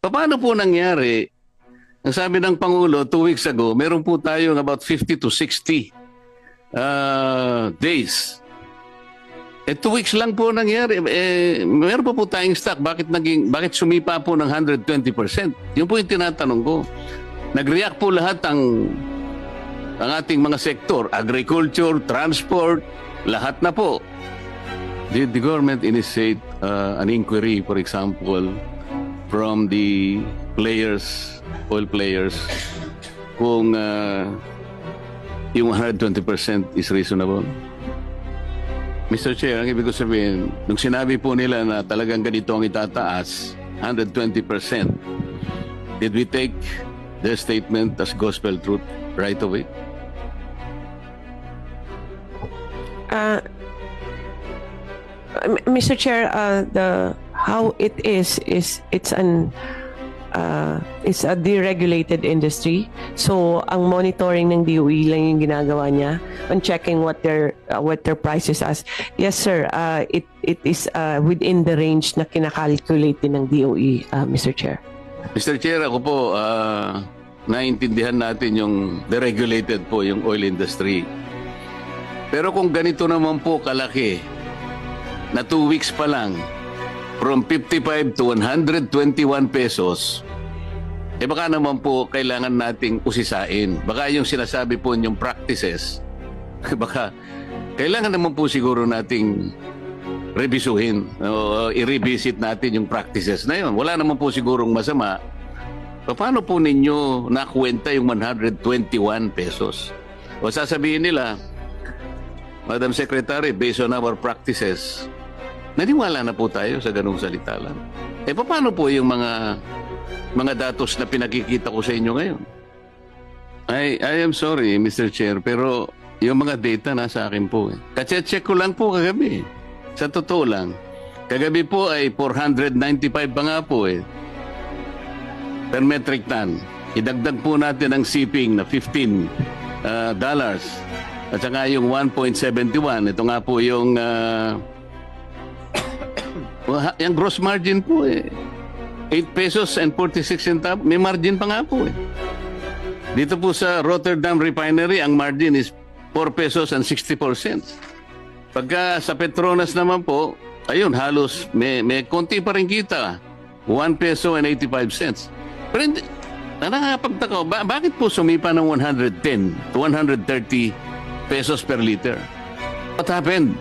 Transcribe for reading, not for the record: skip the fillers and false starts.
Paano po nangyari? Ang sabi ng Pangulo 2 weeks ago, meron po tayong about 50 to 60 days. 2 weeks lang po nangyari. Meron po tayong stock. Bakit sumipa po ng 120%? Yun po yung tinatanong ko. Nag-react po lahat ang ating mga sektor, agriculture, transport, lahat na po. Did the government initiate an inquiry, for example, from the players, oil players, kung yung 120% is reasonable? Mr. Chair, ang ibig ko sabihin, nung sinabi po nila na talagang ganito ang itataas, 120%, did we take their statement as gospel truth right away? Mr. Chair, how it is it's a deregulated industry. So ang monitoring ng DOE lang yung ginagawa niya on checking what their prices as. Yes, sir. It is within the range na kinakalculate din ng DOE, Mr. Chair. Mr. Chair, ako po, naiintindihan natin yung deregulated po yung oil industry. Pero kung ganito naman po kalaki, na 2 weeks pa lang, from 55 to 121 pesos, baka naman po kailangan nating usisain. Baka yung sinasabi po yung practices, baka kailangan naman po siguro nating revisuhin o i-revisit natin yung practices na yun. Wala naman po sigurong masama. Paano po ninyo nakuwenta yung 121 pesos? O sasabihin nila, Madam Secretary, based on our practices, naniwala na po tayo sa ganung salita lang. Paano po yung mga datos na pinakikita ko sa inyo ngayon? I am sorry, Mr. Chair, pero yung mga data nasa akin po. Kache-check ko lang po kagabi. Sa totoo lang. Kagabi po ay 495 pa nga po per metric ton. Idagdag po natin ang shipping na $15. At saka yung 1.71. Ito nga po yung yung gross margin po 8 pesos and 46 centavos. May margin pa nga po Dito po sa Rotterdam Refinery, ang margin is 4 pesos and 64 cents. Pagka sa Petronas naman po, ayun, halos may konti pa rin kita. 1 peso and 85 cents. Pero hindi, nakakapagtaka, bakit po sumipa ng 110 to 130 pesos per liter? What happened?